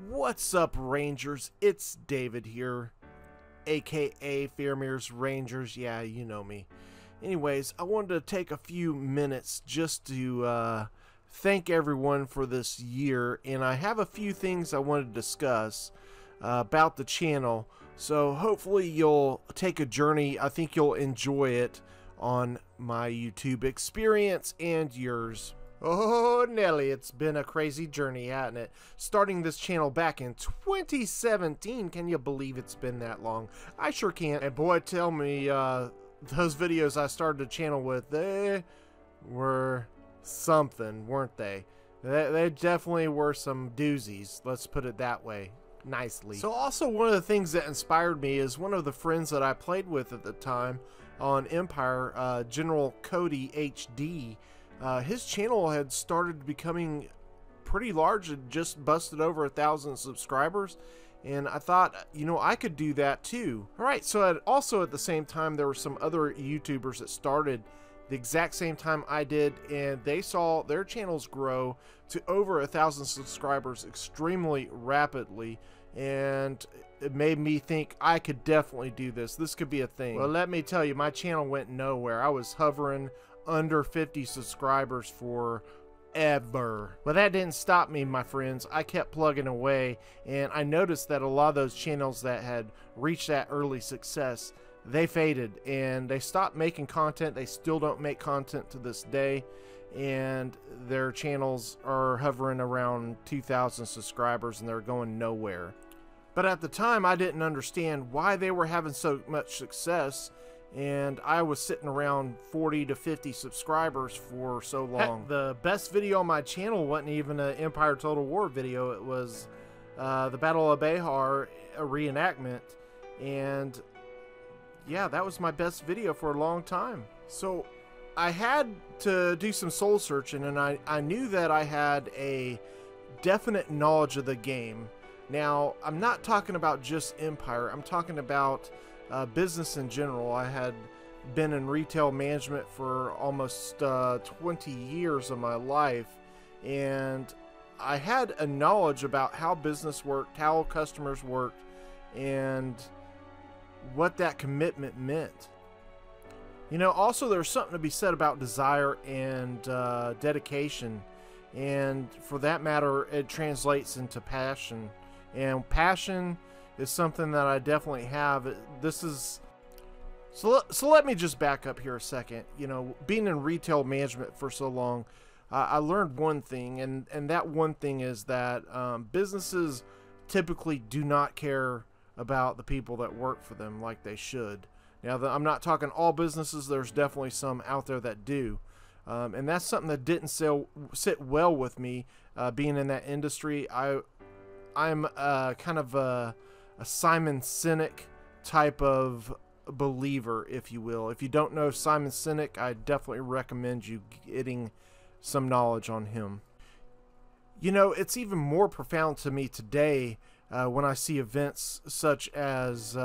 What's up, Rangers? It's David here, aka Faramir's Rangers. Yeah, you know me. Anyways, I wanted to take a few minutes just to thank everyone for this year, and I have a few things I want to discuss about the channel. So hopefully you'll take a journey. I think you'll enjoy it on my YouTube experience and yours. Oh, Nelly, it's been a crazy journey, hasn't it? Starting this channel back in 2017. Can you believe it's been that long? I sure can't. And boy, tell me, those videos I started the channel with, they were something, weren't they? They definitely were some doozies. Let's put it that way. Nicely. So also one of the things that inspired me is one of the friends that I played with at the time on Empire, General Cody HD. His channel had started becoming pretty large and just busted over 1,000 subscribers, and I thought, you know, I could do that too. Alright, so also at the same time there were some other YouTubers that started the exact same time I did, and they saw their channels grow to over 1,000 subscribers extremely rapidly, and it made me think I could definitely do this. This could be a thing. Well, let me tell you, my channel went nowhere. I was hovering under 50 subscribers forever. Well, that didn't stop me, my friends. I kept plugging away, and I noticed that a lot of those channels that had reached that early success, they faded and they stopped making content. They still don't make content to this day, and their channels are hovering around 2,000 subscribers and they're going nowhere. But at the time, I didn't understand why they were having so much success, and I was sitting around 40 to 50 subscribers for so long. Heck, the best video on my channel wasn't even an Empire Total War video. It was the Battle of Behar, a reenactment, and yeah, that was my best video for a long time. So I had to do some soul searching, and I knew that I had a definite knowledge of the game. Now, I'm not talking about just Empire. I'm talking about business in general. I had been in retail management for almost 20 years of my life, and I had a knowledge about how business worked, how customers worked, and what that commitment meant. You know, also there's something to be said about desire and dedication, and for that matter, it translates into passion. And passion is something that I definitely have. This is so let me just back up here a second. You know, being in retail management for so long, I learned one thing, and that one thing is that businesses typically do not care about the people that work for them like they should. Now, I'm not talking all businesses. There's definitely some out there that do, and that's something that didn't sit well with me being in that industry. I'm kind of a Simon Sinek type of believer, if you will. If you don't know Simon Sinek, I definitely recommend you getting some knowledge on him. You know, it's even more profound to me today when I see events such as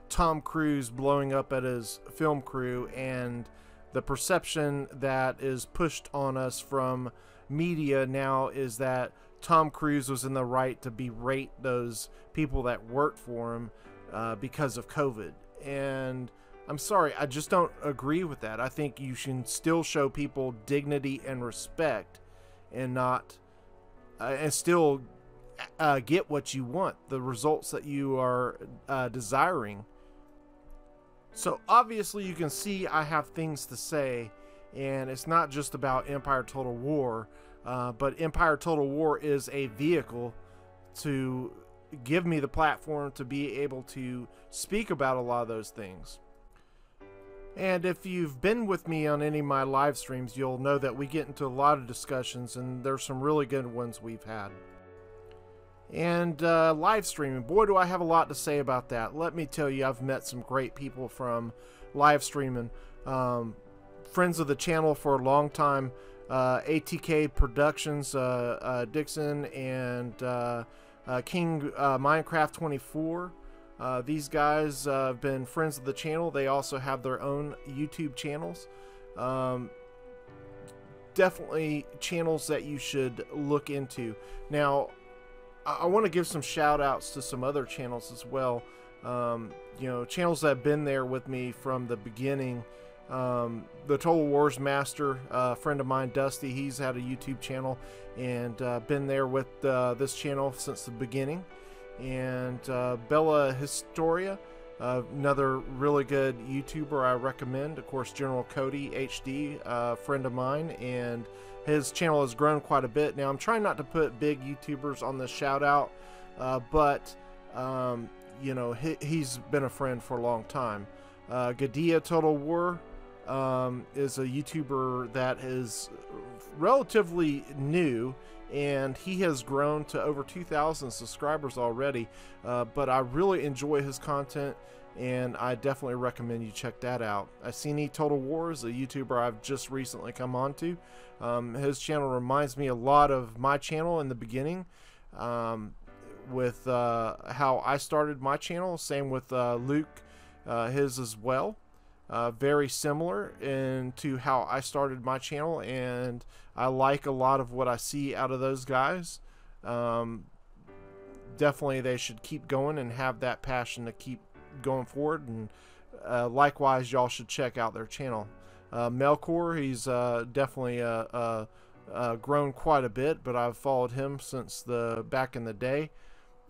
Tom Cruise blowing up at his film crew, and the perception that is pushed on us from media now is that Tom Cruise was in the right to berate those people that worked for him because of COVID. And I'm sorry, I just don't agree with that. I think you should still show people dignity and respect, and not and still get what you want, the results that you are desiring. So obviously you can see I have things to say, and it's not just about Empire Total War, but Empire Total War is a vehicle to give me the platform to be able to speak about a lot of those things. And if you've been with me on any of my live streams, you'll know that we get into a lot of discussions, and there's some really good ones we've had. And live streaming, boy, do I have a lot to say about that. Let me tell you, I've met some great people from live streaming. Friends of the channel for a long time, ATK Productions, Dixon, and King Minecraft 24. These guys have been friends of the channel. They also have their own YouTube channels. Definitely channels that you should look into. Now, I want to give some shout outs to some other channels as well. You know, channels that have been there with me from the beginning. The Total Wars Master, a friend of mine, Dusty, he's had a YouTube channel and been there with this channel since the beginning. And Bella Historia, another really good YouTuber I recommend. Of course, General Cody HD, a friend of mine, and his channel has grown quite a bit. Now, I'm trying not to put big YouTubers on the shout out, but you know, he's been a friend for a long time. Gadia Total War is a YouTuber that is relatively new, and he has grown to over 2,000 subscribers already, but I really enjoy his content, and I definitely recommend you check that out. Iceni Total War is a YouTuber I've just recently come on to. His channel reminds me a lot of my channel in the beginning, with how I started my channel. Same with Luke, his as well. Very similar into how I started my channel, and I like a lot of what I see out of those guys. Definitely they should keep going and have that passion to keep going forward, and likewise y'all should check out their channel. Melkor, he's definitely grown quite a bit, but I've followed him since the back in the day.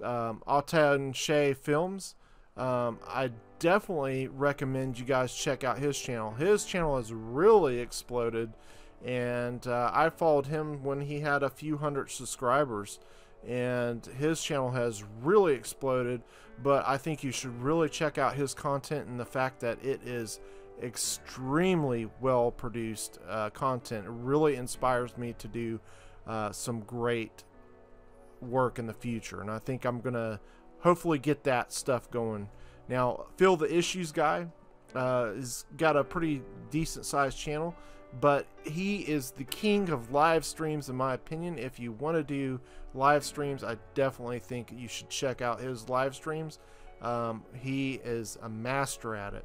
Altan Shea Films, I definitely recommend you guys check out his channel. His channel has really exploded, and I followed him when he had a few hundred subscribers, and his channel has really exploded. But I think you should really check out his content, and the fact that it is extremely well produced content. It really inspires me to do some great work in the future, and I think I'm gonna hopefully get that stuff going. Now, Phil the Issues guy has got a pretty decent sized channel, but he is the king of live streams in my opinion. If you want to do live streams, I definitely think you should check out his live streams. He is a master at it.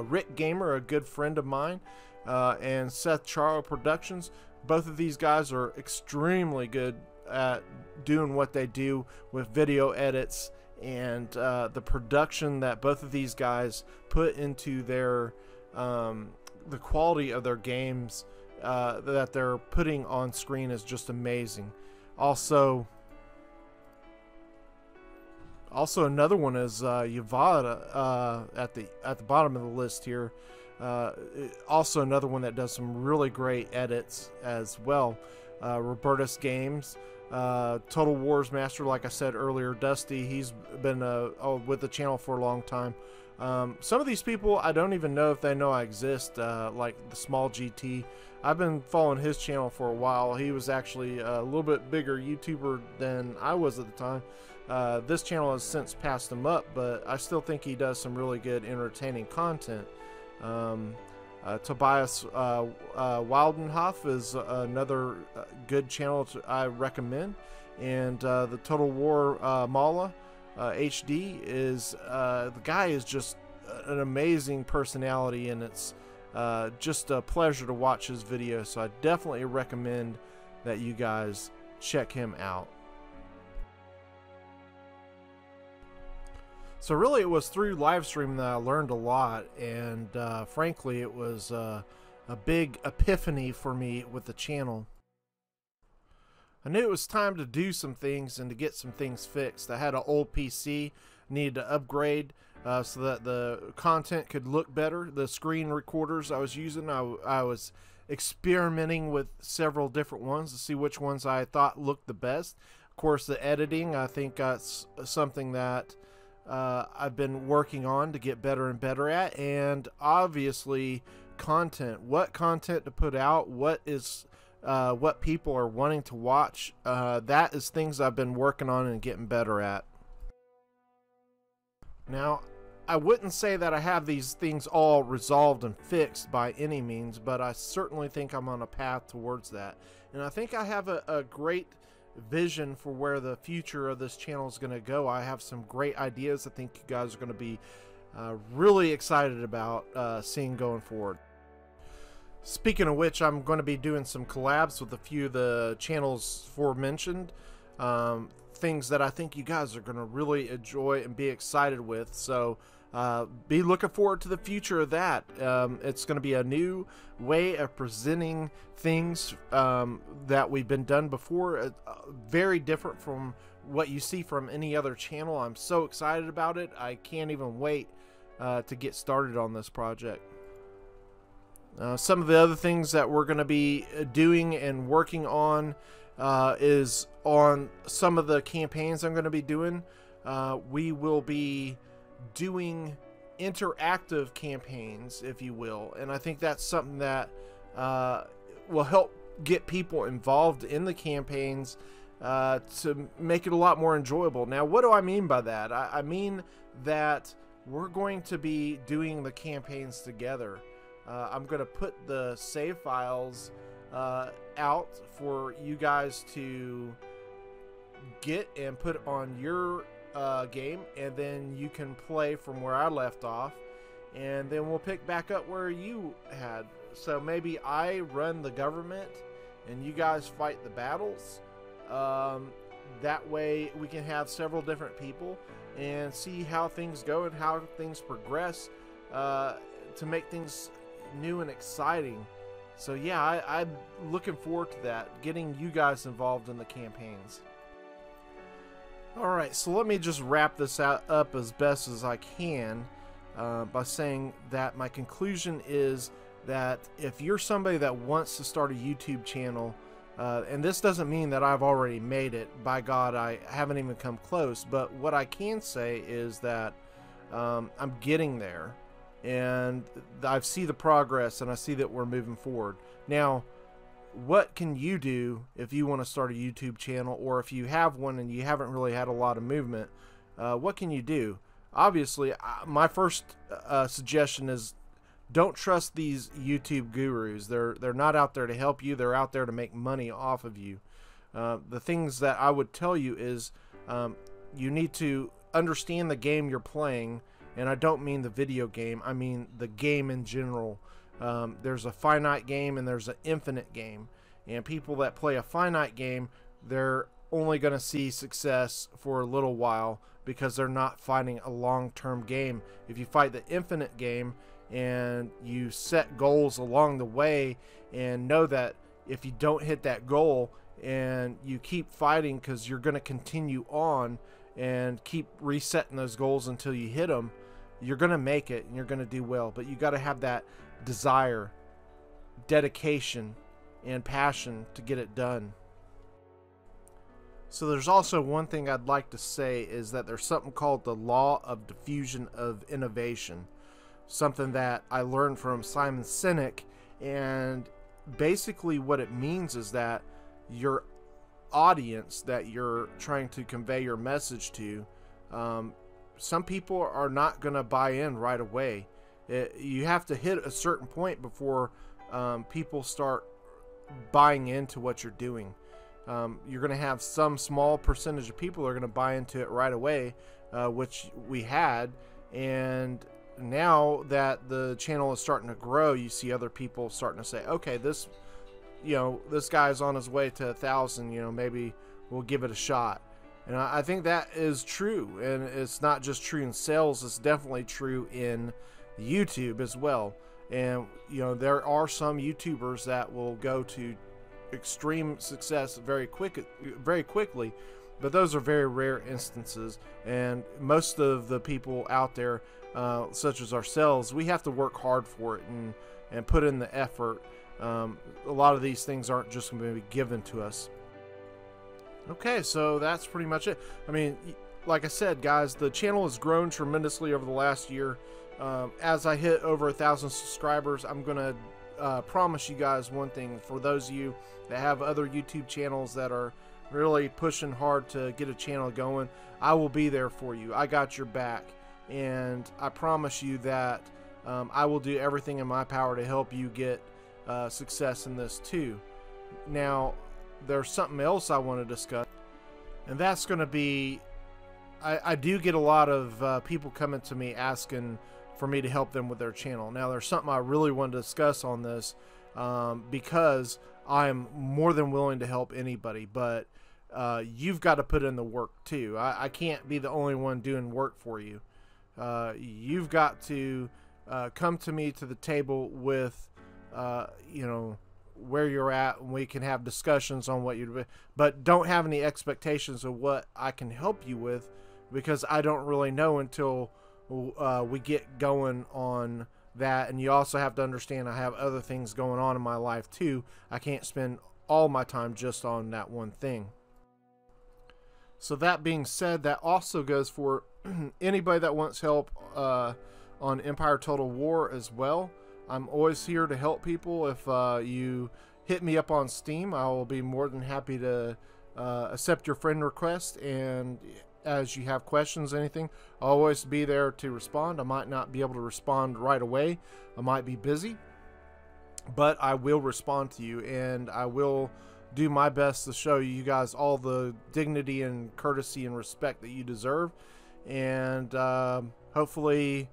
Rick Gamer, a good friend of mine, and Seth Charo Productions, both of these guys are extremely good at doing what they do with video edits, and the production that both of these guys put into their the quality of their games that they're putting on screen is just amazing. Also another one is Yavada at the bottom of the list here. Also another one that does some really great edits as well. Robertus Games, Total Wars Master, like I said earlier. Dusty, he's been with the channel for a long time. Some of these people I don't even know if they know I exist, like the Small GT. I've been following his channel for a while. He was actually a little bit bigger YouTuber than I was at the time. This channel has since passed him up, but I still think he does some really good entertaining content. Tobias Wildenhoff is another good channel I recommend, and the Total War Mala HD is the guy is just an amazing personality, and it's just a pleasure to watch his videos, so I definitely recommend that you guys check him out. So really it was through live streaming that I learned a lot, and frankly it was a big epiphany for me with the channel. I knew it was time to do some things and to get some things fixed. I had an old PC, needed to upgrade so that the content could look better. The screen recorders I was using, I was experimenting with several different ones to see which ones I thought looked the best. Of course, the editing, I think that's something that I've been working on to get better and better at, and obviously content. What content to put out, what people are wanting to watch, that is things I've been working on and getting better at. Now, I wouldn't say that I have these things all resolved and fixed by any means, but I certainly think I'm on a path towards that. And I think I have a great vision for where the future of this channel is going to go. I have some great ideas I think you guys are going to be really excited about seeing going forward. Speaking of which, I'm going to be doing some collabs with a few of the channels aforementioned. things that I think you guys are going to really enjoy and be excited with. So be looking forward to the future of that. It's going to be a new way of presenting things that we've been done before, very different from what you see from any other channel. I'm so excited about it. I can't even wait to get started on this project. Some of the other things that we're going to be doing and working on is on some of the campaigns I'm going to be doing. We will be doing interactive campaigns, if you will, and I think that's something that will help get people involved in the campaigns to make it a lot more enjoyable. Now, what do I mean by that? I mean that we're going to be doing the campaigns together. I'm going to put the save files out for you guys to get and put on your game, and then you can play from where I left off, and then we'll pick back up where you had. So maybe I run the government and you guys fight the battles. That way we can have several different people and see how things go and how things progress to make things new and exciting. So yeah, I'm looking forward to that, getting you guys involved in the campaigns. Alright, so let me just wrap this up as best as I can by saying that my conclusion is that if you're somebody that wants to start a YouTube channel, and this doesn't mean that I've already made it, by God, I haven't even come close, but what I can say is that I'm getting there, and I see the progress, and I see that we're moving forward. Now, what can you do if you want to start a YouTube channel, or if you have one and you haven't really had a lot of movement? What can you do? Obviously, my first suggestion is don't trust these YouTube gurus. They're not out there to help you. They're out there to make money off of you. The things that I would tell you is you need to understand the game you're playing, and I don't mean the video game. I mean the game in general. There's a finite game and there's an infinite game, and people that play a finite game, they're only going to see success for a little while because they're not fighting a long-term game. If you fight the infinite game and you set goals along the way and know that if you don't hit that goal and you keep fighting, because you're going to continue on and keep resetting those goals until you hit them, you're going to make it and you're going to do well. But you got to have that desire, dedication, and passion to get it done. So there's also one thing I'd like to say, is that there's something called the law of diffusion of innovation, something that I learned from Simon Sinek, and basically what it means is that your audience that you're trying to convey your message to, some people are not going to buy in right away. You have to hit a certain point before people start buying into what you're doing. You're going to have some small percentage of people are going to buy into it right away, which we had, and now that the channel is starting to grow, you see other people starting to say, okay, this guy's on his way to 1,000, maybe we'll give it a shot. And I think that is true, and it's not just true in sales, it's definitely true in YouTube as well. And there are some YouTubers that will go to extreme success very quickly, but those are very rare instances, and most of the people out there, such as ourselves, we have to work hard for it and put in the effort. A lot of these things aren't just going to be given to us. Okay, so that's pretty much it. I mean, like I said, guys, the channel has grown tremendously over the last year. As I hit over 1,000 subscribers, I'm going to promise you guys one thing. For those of you that have other YouTube channels that are really pushing hard to get a channel going, I will be there for you. I got your back, and I promise you that I will do everything in my power to help you get success in this too. Now, there's something else I want to discuss, and that's going to be, I do get a lot of people coming to me asking for me to help them with their channel. Now, there's something I really want to discuss on this, because I'm more than willing to help anybody, but you've got to put in the work too. I can't be the only one doing work for you. You've got to come to me to the table with, you know, where you're at, and we can have discussions on what you, but don't have any expectations of what I can help you with, because I don't really know until we get going on that. And you also have to understand I have other things going on in my life too. I can't spend all my time just on that one thing. So that being said, that also goes for anybody that wants help on Empire Total War as well. I'm always here to help people. If you hit me up on Steam, I will be more than happy to accept your friend request. And as you have questions, anything, I'll always be there to respond. I might not be able to respond right away. I might be busy, but I will respond to you, and I will do my best to show you guys all the dignity and courtesy and respect that you deserve. And hopefully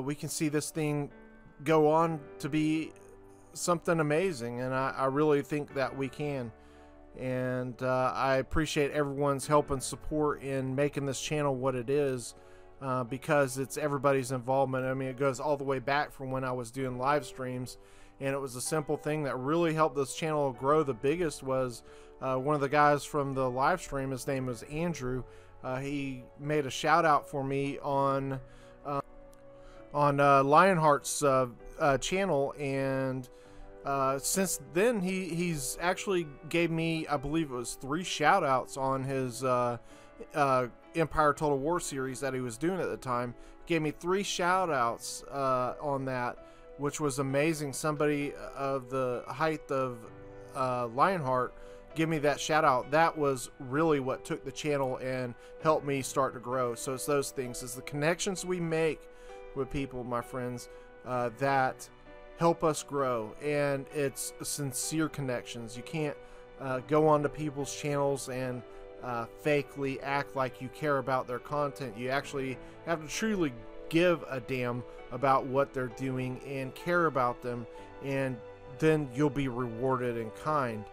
we can see this thing go on to be something amazing, and I really think that we can. And I appreciate everyone's help and support in making this channel what it is, because it's everybody's involvement. I mean, it goes all the way back from when I was doing live streams, and it was a simple thing that really helped this channel grow. The biggest was one of the guys from the live stream. His name was Andrew. He made a shout out for me on Lionheart's channel, and since then he's actually gave me, I believe it was 3 shout outs on his Empire Total War series that he was doing at the time. He gave me 3 shout outs on that, which was amazing. Somebody of the height of Lionheart give me that shout out. That was really what took the channel and helped me start to grow. So it's those things, it's the connections we make with people, my friends, that help us grow. And it's sincere connections. You can't go onto people's channels and fakely act like you care about their content. You actually have to truly give a damn about what they're doing and care about them, and then you'll be rewarded in kind.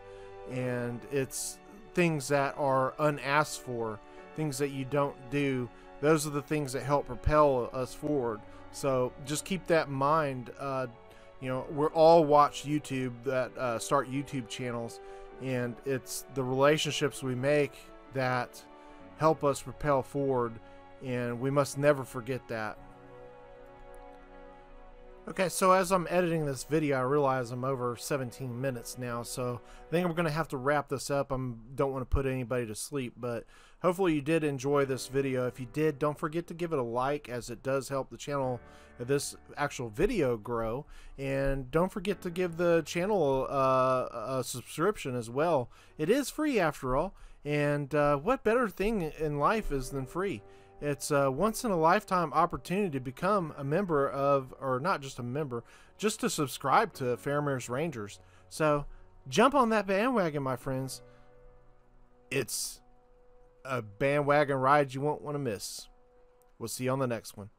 And it's things that are unasked for, things that you don't do. Those are the things that help propel us forward. So just keep that in mind. You know, we're all watch YouTube, that start YouTube channels, and it's the relationships we make that help us propel forward, and we must never forget that. Okay, so as I'm editing this video, I realize I'm over 17 minutes now, so I think I'm going to have to wrap this up. I don't want to put anybody to sleep, but hopefully you did enjoy this video. If you did, don't forget to give it a like, as it does help the channel, this actual video, grow. And don't forget to give the channel a subscription as well. It is free after all, and what better thing in life is than free? It's a once-in-a-lifetime opportunity to become a member of, or not just a member, just to subscribe to Faramir's Rangers. So jump on that bandwagon, my friends. It's a bandwagon ride you won't want to miss. We'll see you on the next one.